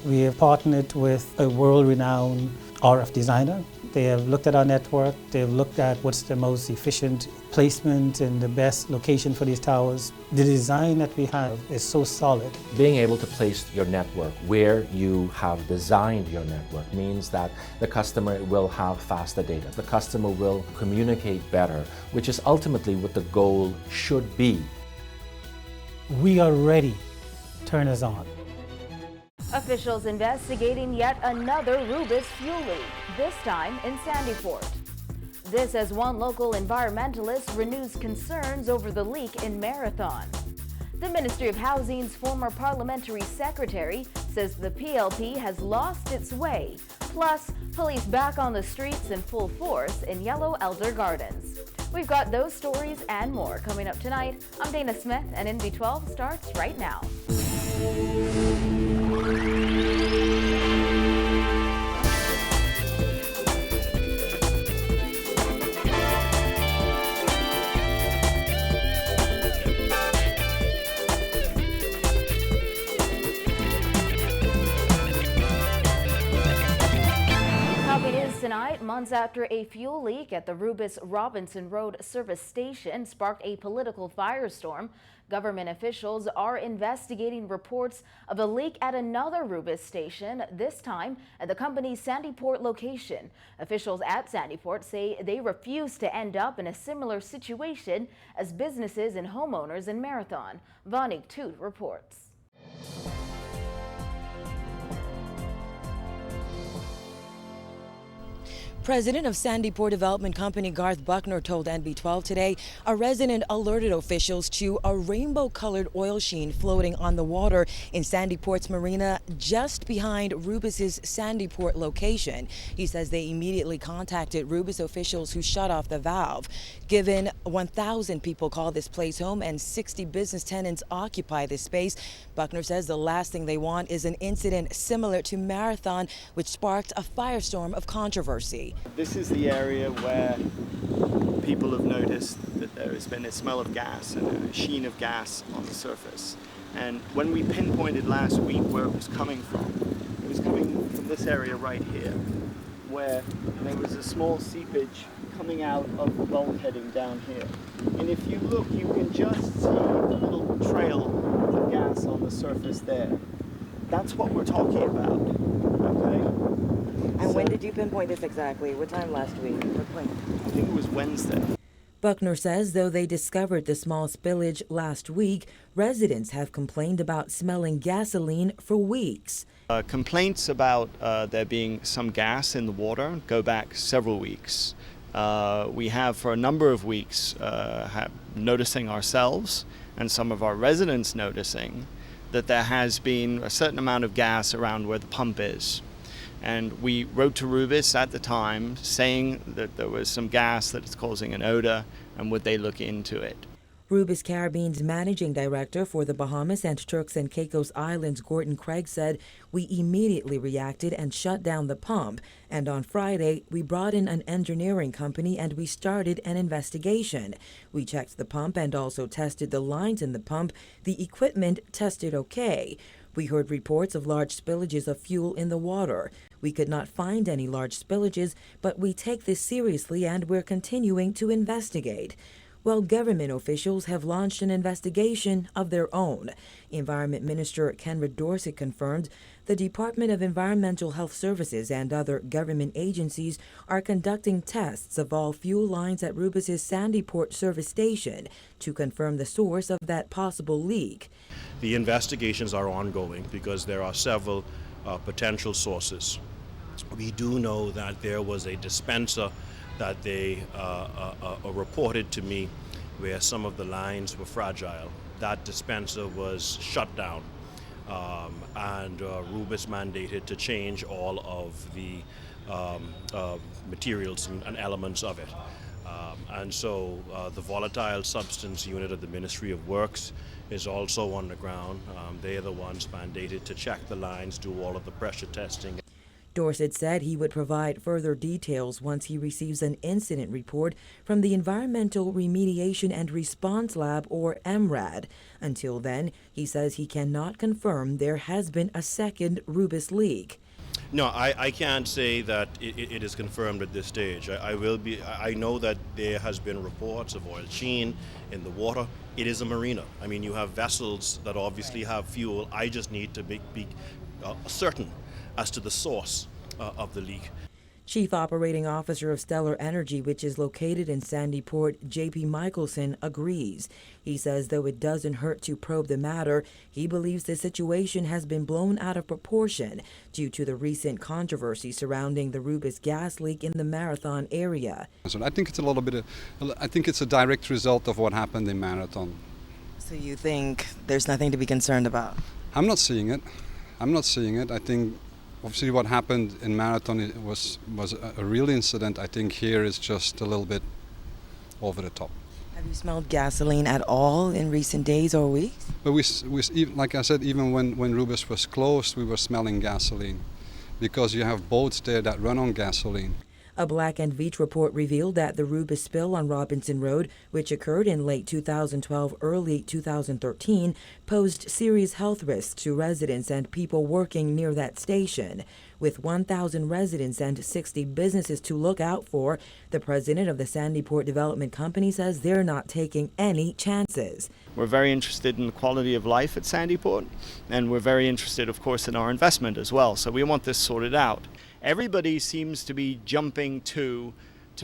We have partnered with a world-renowned RF designer. They have looked at our network, they've looked at what's the most efficient placement and the best location for these towers. The design that we have is so solid. Being able to place your network where you have designed your network means that the customer will have faster data. The customer will communicate better, which is ultimately what the goal should be. We are ready. Turn us on. Officials investigating yet another Rubis fuel leak, this time in Sandyport. This as one local environmentalist renews concerns over the leak in Marathon. The Ministry of Housing's former parliamentary secretary says the PLP has lost its way. Plus, police back on the streets in full force in Yellow Elder Gardens. We've got those stories and more coming up tonight. I'm Dana Smith, and NB12 starts right now. Tonight, months after a fuel leak at the Rubis Robinson Road service station sparked a political firestorm, government officials are investigating reports of a leak at another Rubis station, this time at the company's Sandyport location. Officials at Sandyport say they refuse to end up in a similar situation as businesses and homeowners in Marathon. Vanik Toot reports. President of Sandyport Development Company Garth Buckner told NB12 today a resident alerted officials to a rainbow-colored oil sheen floating on the water in Sandyport's marina just behind Rubis's Sandyport location. He says they immediately contacted Rubis officials who shut off the valve. Given 1,000 people call this place home and 60 business tenants occupy this space, Buckner says the last thing they want is an incident similar to Marathon, which sparked a firestorm of controversy. This is the area where people have noticed that there has been a smell of gas and a sheen of gas on the surface. And when we pinpointed last week where it was coming from this area right here, where there was a small seepage coming out of the bulkheading down here. And if you look, you can just see a little trail of gas on the surface there. That's what we're talking about, okay? And when did you pinpoint this exactly? What time last week? What point? I think it was Wednesday. Buckner says though they discovered the small spillage last week, residents have complained about smelling gasoline for weeks. Complaints about there being some gas in the water go back several weeks. We have for a number of weeks noticing ourselves and some of our residents noticing that there has been a certain amount of gas around where the pump is. And we wrote to Rubis at the time saying that there was some gas that is causing an odor and would they look into it. Rubis Caribbean's managing director for the Bahamas and Turks and Caicos Islands, Gordon Craig, said, "We immediately reacted and shut down the pump. And on Friday, we brought in an engineering company and we started an investigation. We checked the pump and also tested the lines in the pump. The equipment tested okay. We heard reports of large spillages of fuel in the water. We could not find any large spillages, but we take this seriously and we're continuing to investigate." Well, government officials have launched an investigation of their own. Environment Minister Kenred Dorsett confirmed the Department of Environmental Health Services and other government agencies are conducting tests of all fuel lines at Rubis's Sandyport service station to confirm the source of that possible leak. The investigations are ongoing because there are several potential sources. We do know that there was a dispenser that they reported to me where some of the lines were fragile. That dispenser was shut down and Rubis mandated to change all of the materials and elements of it. And so the volatile substance unit of the Ministry of Works is also on the ground. They are the ones mandated to check the lines, do all of the pressure testing. Dorsett said he would provide further details once he receives an incident report from the Environmental Remediation and Response Lab, or EMRAD. Until then, he says he cannot confirm there has been a second Rubis leak. No, I can't say that it is confirmed at this stage. I know that there has been reports of oil sheen in the water. It is a marina. I mean, you have vessels that obviously have fuel. I just need to be certain as to the source of the leak. Chief Operating Officer of Stellar Energy, which is located in Sandyport, J.P. Michelson, agrees. He says though it doesn't hurt to probe the matter, he believes the situation has been blown out of proportion due to the recent controversy surrounding the Rubis gas leak in the Marathon area. So I think it's a direct result of what happened in Marathon. So you think there's nothing to be concerned about? I'm not seeing it. I think obviously what happened in Marathon was a real incident. I think here is just a little bit over the top. Have you smelled gasoline at all in recent days or weeks? But like I said, even when Rubis was closed, we were smelling gasoline because you have boats there that run on gasoline. A Black & Veatch report revealed that the Rubis spill on Robinson Road, which occurred in late 2012, early 2013, posed serious health risks to residents and people working near that station. With 1,000 residents and 60 businesses to look out for, the president of the Sandyport Development Company says they're not taking any chances. We're very interested in the quality of life at Sandyport, and we're very interested, of course, in our investment as well. So we want this sorted out. Everybody seems to be jumping to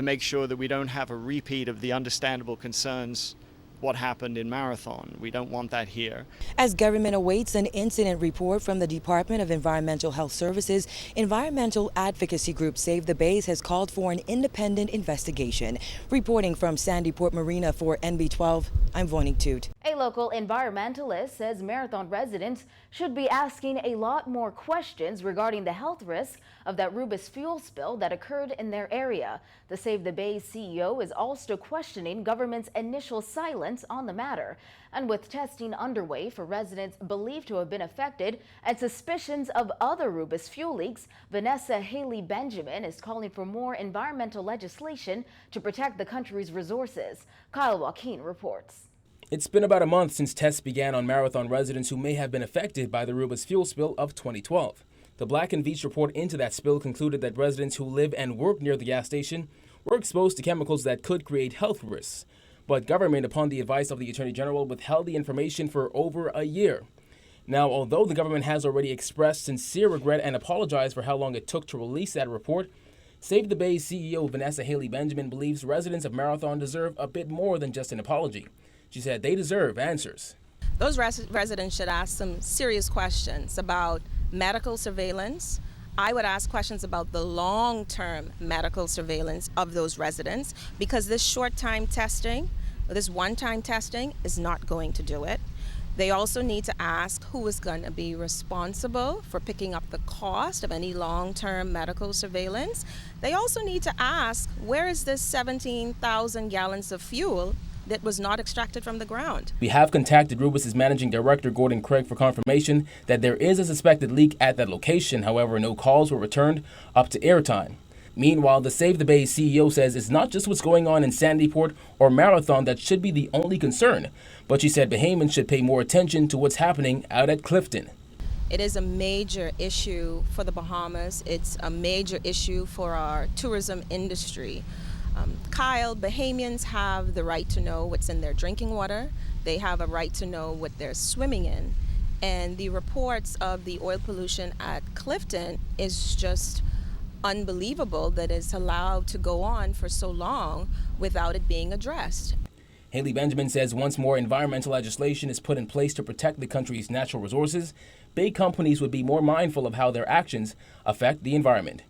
make sure that we don't have a repeat of the understandable concerns what happened in Marathon. We don't want that here. As government awaits an incident report from the Department of Environmental Health Services, environmental advocacy group Save the Bays has called for an independent investigation. Reporting from Sandyport Marina for NB12, I'm Vonnie Toot. A local environmentalist says Marathon residents should be asking a lot more questions regarding the health risks of that Rubis fuel spill that occurred in their area. The Save the Bays CEO is also questioning government's initial silence on the matter. And with testing underway for residents believed to have been affected and suspicions of other Rubis fuel leaks, Vanessa Haley Benjamin is calling for more environmental legislation to protect the country's resources. Kyle Joaquin reports. It's been about a month since tests began on Marathon residents who may have been affected by the Rubis fuel spill of 2012. The Black & Veatch report into that spill concluded that residents who live and work near the gas station were exposed to chemicals that could create health risks. But government, upon the advice of the Attorney General, withheld the information for over a year. Now, although the government has already expressed sincere regret and apologized for how long it took to release that report, Save the Bays CEO Vanessa Haley Benjamin believes residents of Marathon deserve a bit more than just an apology. She said they deserve answers. Those residents should ask some serious questions about medical surveillance. I would ask questions about the long-term medical surveillance of those residents, because this short-time testing, this one-time testing is not going to do it. They also need to ask who is going to be responsible for picking up the cost of any long-term medical surveillance. They also need to ask, where is this 17,000 gallons of fuel that was not extracted from the ground? We have contacted Rubis' managing director, Gordon Craig, for confirmation that there is a suspected leak at that location. However, no calls were returned up to airtime. Meanwhile, the Save the Bays CEO says it's not just what's going on in Sandyport or Marathon that should be the only concern, but she said Bahamians should pay more attention to what's happening out at Clifton. It is a major issue for the Bahamas. It's a major issue for our tourism industry. Kyle, Bahamians have the right to know what's in their drinking water. They have a right to know what they're swimming in. And the reports of the oil pollution at Clifton is just unbelievable that it's allowed to go on for so long without it being addressed. Haley Benjamin says once more environmental legislation is put in place to protect the country's natural resources, big companies would be more mindful of how their actions affect the environment.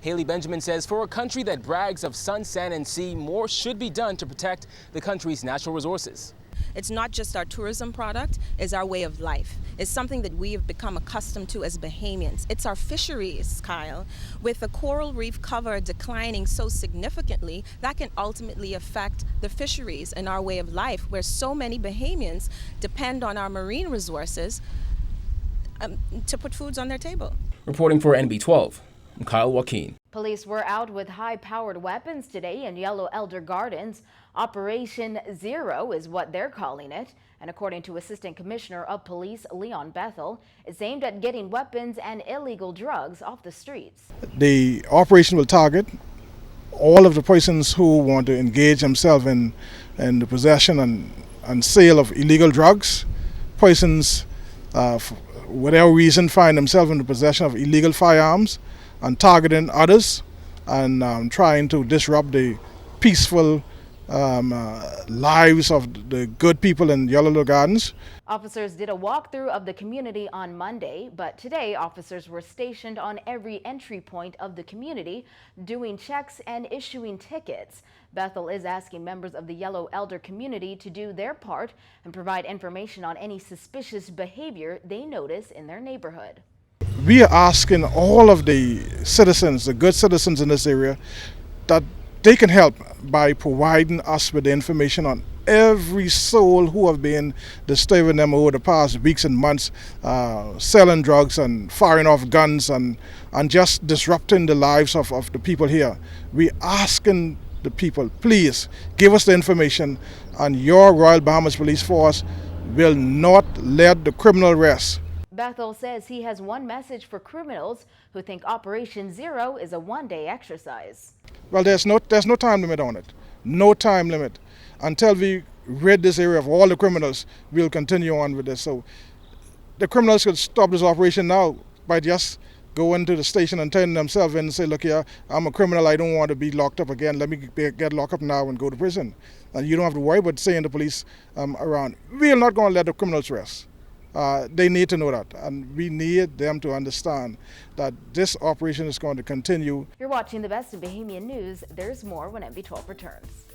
Haley Benjamin says for a country that brags of sun, sand, and sea, more should be done to protect the country's natural resources. It's not just our tourism product, it's our way of life. It's something that we have become accustomed to as Bahamians. It's our fisheries, Kyle. With the coral reef cover declining so significantly, that can ultimately affect the fisheries and our way of life, where so many Bahamians depend on our marine resources to put foods on their table. Reporting for NB12, I'm Kyle Joaquin. Police were out with high-powered weapons today in Yellow Elder Gardens. Operation Zero is what they're calling it. And according to Assistant Commissioner of Police Leon Bethel, it's aimed at getting weapons and illegal drugs off the streets. The operation will target all of the persons who want to engage themselves in the possession and sale of illegal drugs. Persons, for whatever reason, find themselves in the possession of illegal firearms and targeting others and trying to disrupt the peaceful lives of the good people in Yellow Gardens. Officers did a walkthrough of the community on Monday, but today officers were stationed on every entry point of the community, doing checks and issuing tickets. Bethel is asking members of the Yellow Elder community to do their part and provide information on any suspicious behavior they notice in their neighborhood. We are asking all of the citizens, the good citizens in this area, that they can help by providing us with the information on every soul who have been disturbing them over the past weeks and months, selling drugs and firing off guns and just disrupting the lives of the people here. We asking the people, please give us the information, and your Royal Bahamas Police Force will not let the criminal rest. Bethel says he has one message for criminals who think Operation Zero is a one-day exercise. Well, there's no time limit on it. No time limit. Until we rid this area of all the criminals, we'll continue on with this. So the criminals could stop this operation now by just going to the station and turning themselves in and say, look here, I'm a criminal, I don't want to be locked up again. Let me get locked up now and go to prison. And you don't have to worry about saying the police around. We're not going to let the criminals rest. They need to know that, and we need them to understand that this operation is going to continue. You're watching the best of Bahamian news. There's more when MB12 returns.